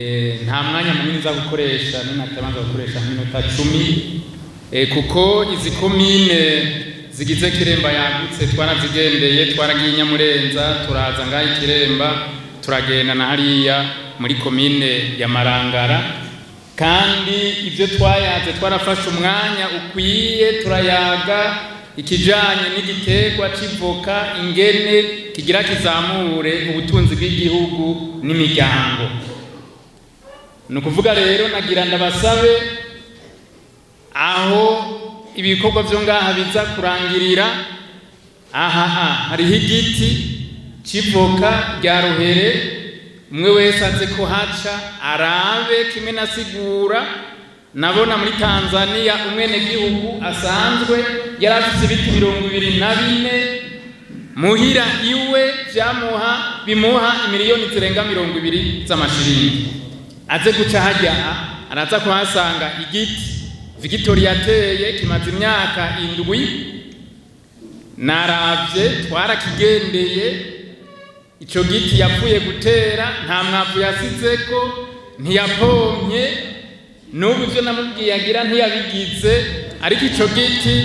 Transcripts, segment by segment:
nta mwanya munini uza gukoresha ninatabanza gukoresha nk'iminota 10 kuko izi komine zigize Kiremba yagutse twarazigendeye twaragiye Nyamurenza turaza ngaho Kiremba turagenda na hariya muri komine ya Marangara kandi ivyo twayaze twarafashe umwanya ukwiye turayaga ikijanye n'igiterwa civoka ingene kigira kizamure ubutunzi bw'igihugu n'imiryango. Nukuvuga rero nagira ndabasabe aho ibikorwa vyo ngaha biza kurangirira hariho igiti civoka rya ruhere umwe wese aze ko haca arabe kimwe nasigura nabona muri Tanzania umwene gihugu asanzwe yarafise ibiti 24 muhira iwe bimuha imiliyoni zirenga 20 z'amashiringi aze guca hajya araza kuhasanga igiti Victoria yateye kimaze imyaka 7 naravye twarakigendeye ico giti yapfuye gutera nta mwavu yasizeko ntiyapomye n'ubu ivyo namubwiye agira ntiyabigize ariko ico giti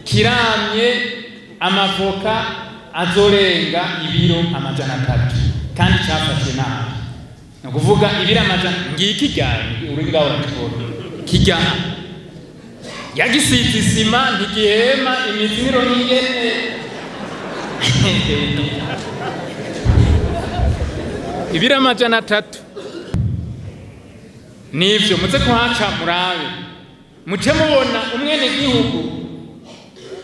kiramye amavoka azorenga ibiro 300 kandi cyafashe nabi no kuvuga ibiro 100 ngiki ryari uringa urakibona kijya yagisize isima ntigihema imizimiro n'ingene ibiro 300 nivyo muze kuhaca murabe muce mubona umwene gihugu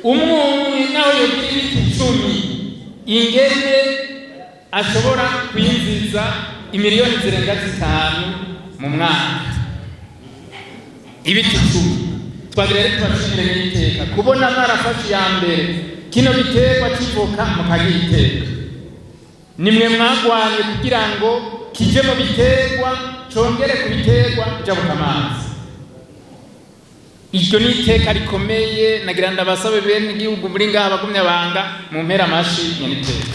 umwe nawe yogira ibiti 10 ingene ashobora kwinjiza imiliyoni zirenga 5 mu mwaka ibiti 10 twagira rero twashimire n'iteka kubona marafashe ya mbere kino biterwa civoka mukagiteka nimwe mwagwanye kugira ngo kije mu biterwa congere ku biterwa jabuka amazi iryo n'iteka rikomeye nagira ndabasabe bene igihugu muri ngaha bagumye abanga mu mpera amashi nyeniteka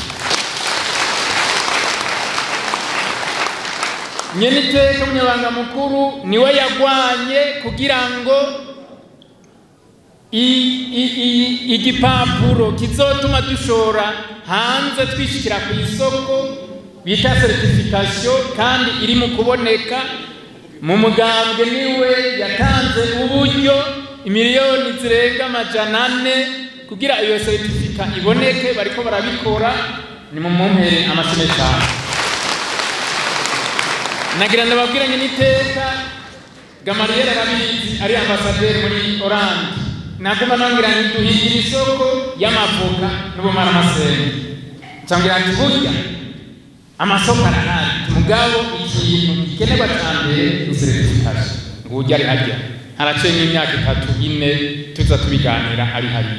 nyeniteka umunyabanga mukuru niwe yagwanye kugira ngo igipapuro kizotuma dushora hanze twishikira ku isoko bita certification kandi iri mu kuboneka mu mugambwe niwe yatanze uburyo imiliyoni zirenga 400 kugira iyo certificat iboneke bariko barabikora ni mu mumpere amashime cyane nagira ndababwiranye n'iteka Gamaliel Rabizi ari ambassadeur muri Orange naguma nangira nduhigira isoko y'amavoka n'ubumara masenge cyangwa ati burya amasoko arahari mugabo ikintu gikenerwa cyane ni certification ngo ujya ari hajya haraciye nk'imyaka 3-4 tuza tubiganira ari hari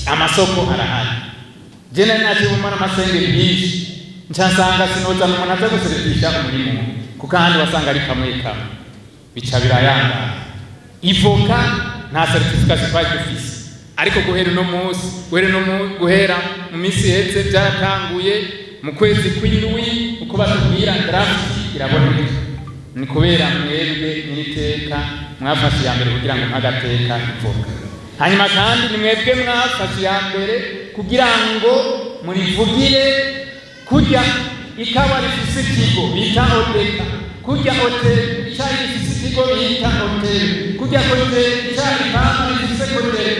amasoko arahari je nari ubumara masenge byinshi nsanga sinoza umuntu aza gusertifisha umurimo kuko ahandi wasanga ari kamwe bica birayanga ivoka nta certification twari dufise ariko guhera no munsi guhera mu minsi hetse byatanguye mu kwezi kw'indwi uko batubwira draft iraboneka ni kubera mwebwe n'iteka mwafashe ya mbere kugira ngo ntagateka ivoka hanyuma kandi ni mwebwe mwafashe ya mbere kugira ngo murivugire kujya ikawa rifise ikigo bita odeka kujya hotel cyari rifise ikigo bita hotel kujya hotel cyari pampa rifise hotel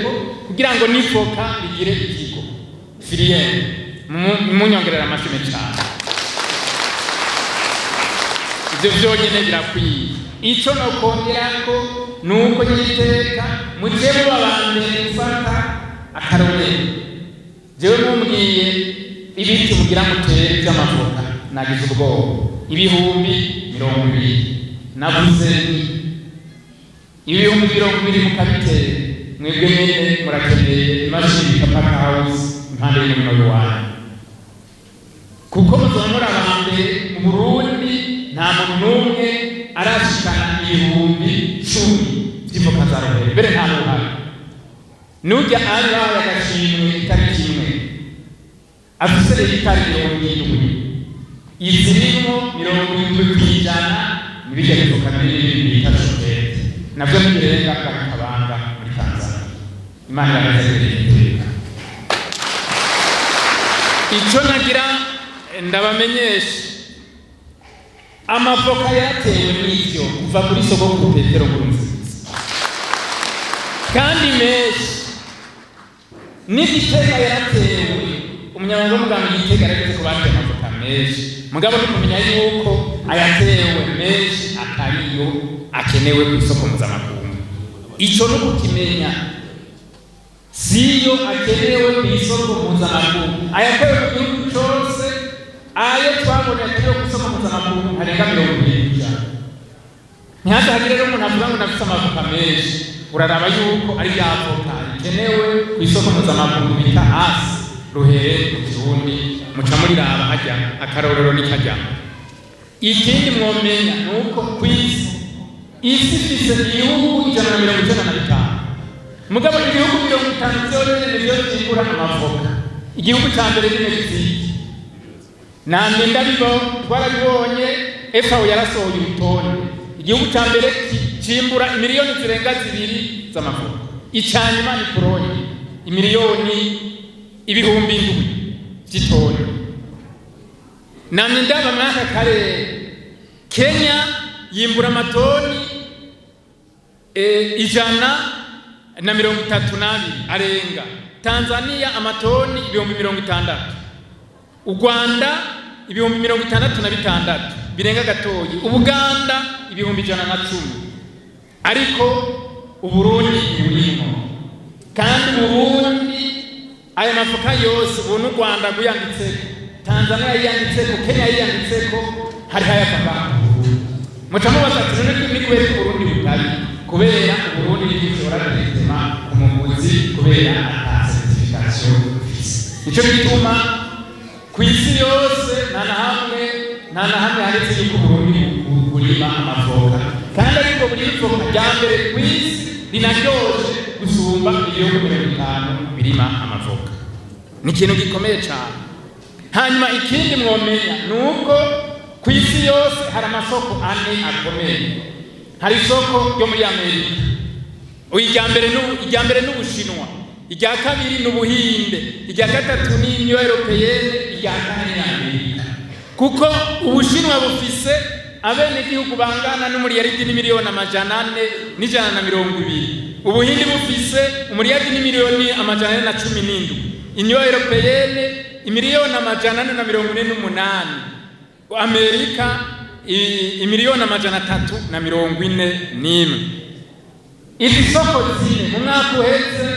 kugira ngo nivoka bigire ikigo filiere munyongerera amashime cyane ibyo byonyine birakwiye icyo no kongera ko nuko nyiteka mujye mubabande gufata akarorero jewe mumbwiye ibiti mugira mutere by'amavoka nagize ubwoba ibihumbi 20 navuze ibihumbi 20 mukabitere mwebwe nyene murakeneye imashini kapaka house impande y'umurimo wanyu kuko muzamura abambere mu Burundi nta muntu n'umwe arashikana ibihumbi 10 by'ivoka za ruhere mbere nta ruhare nujya ari bawe agashimwe itariki imwe afise itari 70 izirimo 70% nibijya bivuka n'ibindi bita shokete navyo n'ibirenga kabanga muri Tanzania. Imana yarazereye ico nagira ndabamenyesha amavoka yatewe n'ivyo kuva kuri sogokuru Petero Nkurunziza kandi menshi n'igitega yaratewe umunyamabanga w'umugambi Gitega yarageze ku bandi amavoka menshi mugabo ntikumenya yuko ayatewe menshi atariyo akenewe ku isoko mpuzamakungu. Ico no kukimenya siyo akenewe ku isoko mpuzamakungu ayatewe mu gihugu cose ayo twabonye akenewe ku isoko mpuzamakungu harenga 20%. Ntihaze hagire rero umuntu avuga ngo nafise amavoka menshi uraraba yuko ari yavoka ikenewe ku isoko mpuzamakungu bita hasi ruhere mu Kirundi muca muri raba hajya akarorero nikajya. Ikindi mwomenya nuko kwisi ifise ibihugu 195 mugabo ibihugu 50 byonyene nivyo byigura amavoka. Igihugu cya mbere ni Mexique namwe ndabibo twarabibonye FAO yarasohoye urutonde igihugu cya mbere cimbura imiliyoni zirenga 2 z'amavoka. Icyanyuma ni Pologne imiliyoni ibihumbi 7 by'itoni. Namwe ndaba mwaka kare Kenya yimbura amatoni 132 arenga. Tanzania amatoni 60,000. U Rwanda 66,000 birenga gatoyi. Ubuganda 110,000. Ariko Uburundi burimo kandi Burundi aya mavoka yose ubona u Rwanda guyanditseko Tanzania yanditseko Kenya yanditseko hari hayafaka muca mubaza ati none ni kubera Burundi butari kubera Burundi n'igishora gitema umuguzi kubera certification. Ico bituma ku isi yose nta na hamwe handitse yuko Burundi burima amavoka kandi ariko buri voka rya mbere ku isi rinaryoshe gusumba ibihugu 50 birima amavoka. Ni ikintu gikomeye cyane. Hanyuma ikindi mwomenya nuko ku isi yose hari amasoko ane akomeye. Hari isoko ryo muri Amerika irya mbere n'Ubushinwa, irya kabiri n'Ubuhinde, irya gatatu ni Union Européenne, irya kane ni Amerika. Kuko Ubushinwa bufise abene igihugu bangana n'umuriyaridi n'imiliyoni 420. Ubuhindi bufise umuriyaridi n'imiliyoni 417. Union Européenne imiliyoni 448. Amerika imiliyoni 341. Izi soko zine mu mwaka uheze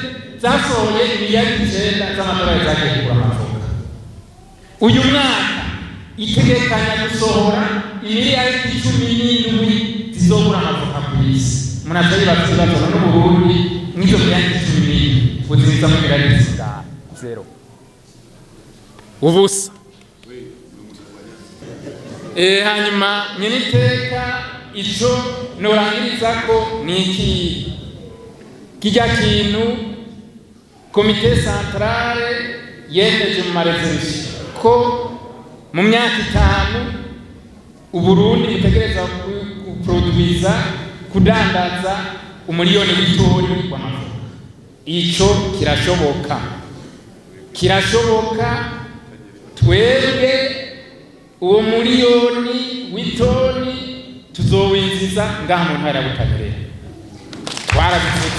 zasohoye imiliyaridi 9 z'amadolari zagiye kugura amavoka. Uyu mwaka itegekanya gusohora imiliyaridi 17 zizogura amavoka ku isi. Munatari bakibazo no Burundi n'izo miliyaridi 17 buziza mu miliyaridi 0 ubusa. Hanyuma nyeniteka ico norangiriza ko niki kijya kintu komite centrale yemeje mu resolution ko mu myaka 5 Uburundi butegereza kuproduiza kudandaza umuliyoni w'itoni w'amavuka. Ico kirashoboka twebwe uwo muliyoni w'itoni tuzowinjiza ngaha mu ntara ya Butanyerera. Twarabivuze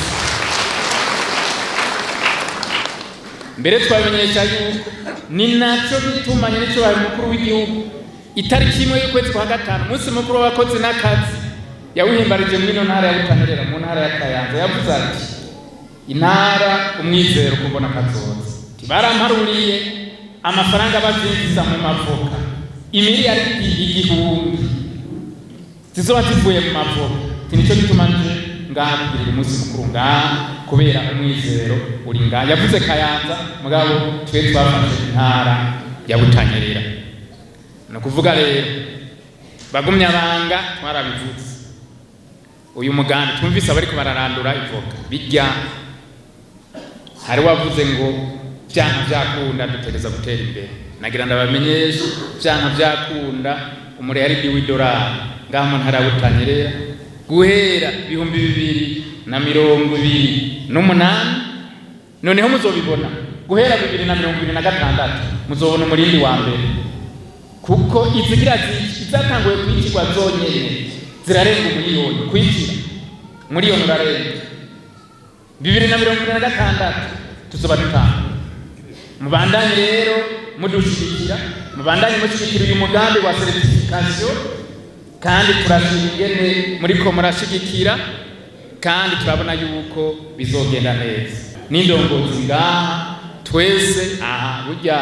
mbere twamenyesha yuko ni naco bituma nyirico bari mukuru w'igihugu itariki 1 y'ukwezi kwa gatanu umunsi mukuru w'abakozi n'akazi yawuhimbarije muri ntara ya Butanyerera mu ntara ya Kayanza. Yavuze ati intara umwizero kumbona kazoza baramparuriye amafaranga bazinjiza mu mavoka imiliyaridi 1,000 zizoba zivuye mu mavoka. Nico gituma nje ngaha kugira umunsi mukuru ngaha kubera umwizero uri ngaha. Yavuze Kayanza mugabo twe twafashe intara ya Butanyerera. No kuvuga rero bagumya banga twarabivuze uyu muganda twumvise abariko bararandura ivoka bijya hari wavuze ngo byana byakunda dutereza gutera imbere. Nagira ndabamenyesha byana byakunda umuriyaridi w'idolari ngaha mu ntara ya Butanyerera guhera 2028 noneho muzobibona guhera 2026 muzobona umurindi wa mbere kuko izigira zatanguye kwikirwa zonyene zirarenga umuriyoni kwikira umuriyoni urarenga 2026 tuzoba dutanga mubandanye rero mudushigikira mubandanye mushigikira uyu mugambi wa certification kandi turashima ingene muriko murashigikira kandi turabona yuko bizogenda neza n'indongozi ngaha twese aha burya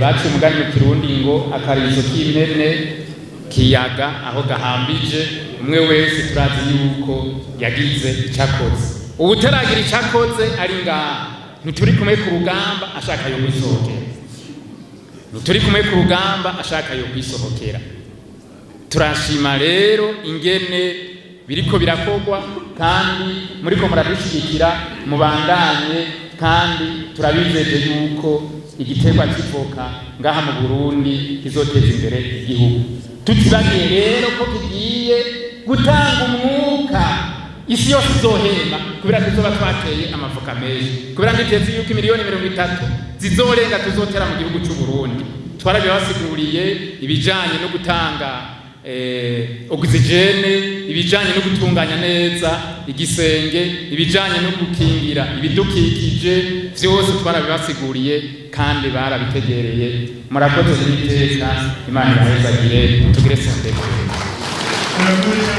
baciye umugani mu Kirundi ngo akarizo k'impene kiyaga aho gahambije umwe wese turazi yuko yagize icakoze ubu taragira icakoze ari ngaha ntituri kumwe ku rugamba ashaka yo kwisohokera ntituri kumwe ku rugamba ashaka yo kwisohokera turashima rero ingene biriko birakogwa kandi muriko muradushigikira mubandanye kandi turabizeje yuko igiterwa cy'ivoka ngaha mu Burundi kizoteza imbere igihugu tutibagiye rero ko kigiye gutanga umwuka isi yose izohema kubera tuzoba twateye amavoka menshi kubera nditeze yuko miliyoni 30 zizorenga tuzotera mu gihugu cy'u Burundi twarabibasiguriye ibijanye no gutanga oxygene ibijanye no gutunganya neza igisenge ibijanye no gukingira ibidukikije vyose twarabibasiguriye kandi barabitegereye murakoze n'iteka Imana ibahezagire tugire sente